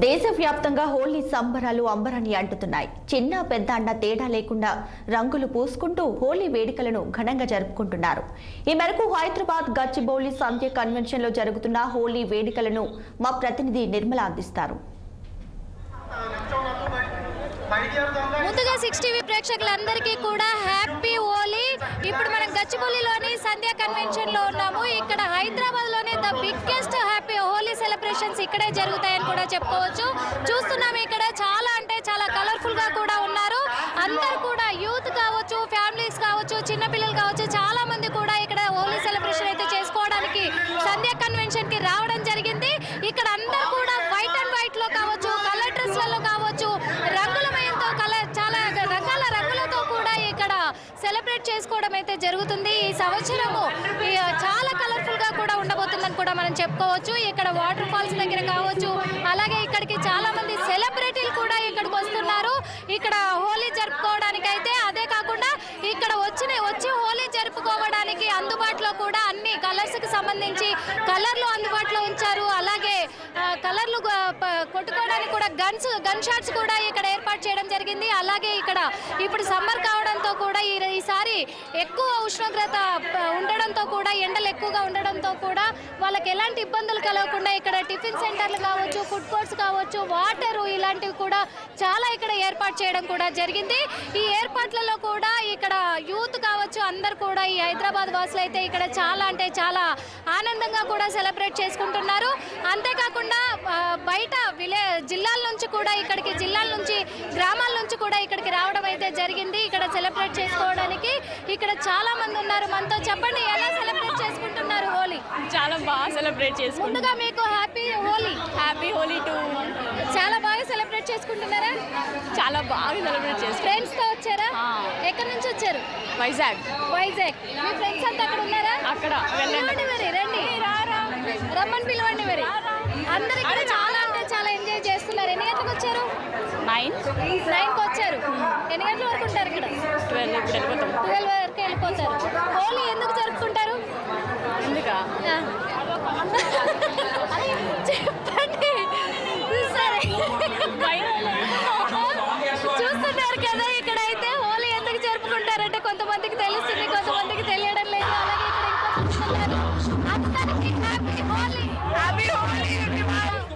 దేశవ్యాప్తంగా హోలీ సంబరాలు అంబరాన్ని అంటుతున్నాయి. చిన్న పెద్ద అన్న తేడా లేకుండా రంగులు పూసుకుంటూ హోలీ వేడుకలను ఘనంగా జరుపుకుంటున్నారు. ఈ మేరకు హైదరాబాద్ గచ్చిబౌలి సంధ్య కన్వెన్షన్ లో జరుగుతున్న హోలీ వేడుకలను మా ప్రతినిధి నిర్మల అందిస్తారు. ముందుగా 6 టీవీ ప్రేక్షకులందరికీ కూడా హ్యాపీ హోలీ. ఇప్పుడు మనం గచ్చిబౌలిలోని సంధ్య కన్వెన్షన్ లో ఉన్నాము. ఇక్కడ హైదరాబాద్ లోనే the biggest happy Holi celebrations ఇక్కడే జరుగుతాయని కూడా చెప్పుకోవచ్చు. చూస్తున్నాము ఇక్కడ చాలా అంటే చాలా కలర్ఫుల్ గా కూడా ఉన్నారు. అందరూ కూడా యూత్ కావచ్చు, ఫ్యామిలీస్ కావచ్చు, చిన్నపిల్లలు కావచ్చు, చాలా మంది కూడా ఇక్కడ హోలీ సెలబ్రేషన్ అయితే చేసుకోవడానికి సంధ్య కన్వెన్షన్ కి రావడం జరిగింది. ఇక్కడ అందరూ కూడా వైట్ అండ్ వైట్ లో కావచ్చు, కలర్ డ్రెస్లలో కావచ్చు, రంగులమయంతో చాలా రకాల రంగులతో కూడా ఇక్కడ సెలబ్రేట్ చేసుకోవడం అయితే జరుగుతుంది. ఈ సంవత్సరము చాలా కలర్ఫుల్ గా కూడా ఉండబోతుందని కూడా మనం చెప్పుకోవచ్చు. ఇక్కడ వాటర్ ఫాల్స్ దగ్గర కావచ్చు, అలాగే ఇక్కడికి చాలా మంది సెలబ్రిటీలు కూడా ఇక్కడికి వస్తున్నారు ఇక్కడ హోలీ జరుపుకోవడానికి అయితే. అదే కాకుండా ఇక్కడ వచ్చి హోలీ జరుపుకోవడానికి అందుబాటులో కూడా అన్ని కలర్స్ కి సంబంధించి కలర్లు అందుబాటులో ఉంచారు. అలాగే కలర్లు కొట్టుకోవడానికి కూడా గన్ షాట్స్ కూడా ఇక్కడ ఏర్పాటు చేయడం జరిగింది. అలాగే ఇక్కడ ఇప్పుడు సమ్మర్ కావడంతో కూడా ఈసారి ఎక్కువ ఉష్ణోగ్రత ఉండడంతో కూడా, ఎండలు ఎక్కువగా ఉండడంతో కూడా వాళ్ళకి ఎలాంటి ఇబ్బందులు కలగకుండా ఇక్కడ టిఫిన్ సెంటర్లు కావచ్చు, ఫుడ్ కోర్ట్స్ కావచ్చు, వాటరు ఇలాంటివి కూడా చాలా ఇక్కడ ఏర్పాటు చేయడం కూడా జరిగింది. ఈ ఏర్పాట్లలో కూడా ఇక్కడ యూత్ కావచ్చు, అందరు కూడా ఈ హైదరాబాద్ వాసులు అయితే ఇక్కడ చాలా అంటే చాలా ఆనందంగా కూడా సెలబ్రేట్ చేసుకుంటున్నారు. అంతేకాకుండా బయట జిల్లాల నుంచి కూడా ఇక్కడికి, జిల్లాల నుంచి గ్రామాల నుంచి కూడా ఇక్కడికి రావడం అయితే జరిగింది ఇక్కడ సెలబ్రేట్ చేసుకోవడానికి. ఇక్కడ చాలా మంది ఉన్నారు మనతో. చెప్పండి, ఎలా సెలబ్రేట్ చేసుకుంటున్నారు హోలీ? చాలా బాగా సెలబ్రేట్ చేసుకుంటాం. ముందుగా మీకు happy Holi. Happy Holi too. చాలా బాగా సెలబ్రేట్ చేసుకుంటున్నారా? చాలా బాగా సెలబ్రేట్ చేసుకుంటాం. ఫ్రెండ్స్ తో వచ్చారా? ఎక్కడి నుంచి వచ్చారు? వైజాగ్. మీ ఫ్రెండ్స్ అంతా అక్కడ ఉన్నారా? అక్కడ వెళ్ళండి మరి, రండి, రమ్మని పిలవండి మరి. అందరు ఇక్కడ చాలా అంటే చాలా ఎంజాయ్ చేస్తున్నారు. ఎన్ని గంటలకు వచ్చారు? 9కి వచ్చారు. ఎన్ని గంటల వరకు ఉంటారు ఇక్కడ? 12 వరకు వెళ్ళిపోతారు. హోలీ ఎందుకు జరుపుకుంటారు? ఎందుకా? చెప్పండి. సరే, చూస్తున్నారు కదా ఇక్కడైతే హోలీ ఎందుకు జరుపుకుంటారంటే కొంతమందికి తెలుస్తుంది, కొంతమందికి తెలియడం లేదు. అలాగే ఇక్కడ అందరికీ హ్యాపీ హోలీ.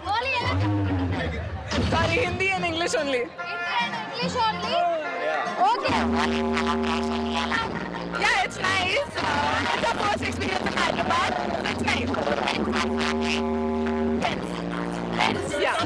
హోలీ ఎలా జరుపుకుంటారు? Sorry, Hindi and English only. English only? Okay. Yeah, it's nice. It's our first experience in Hyderabad. It's nice. Yeah.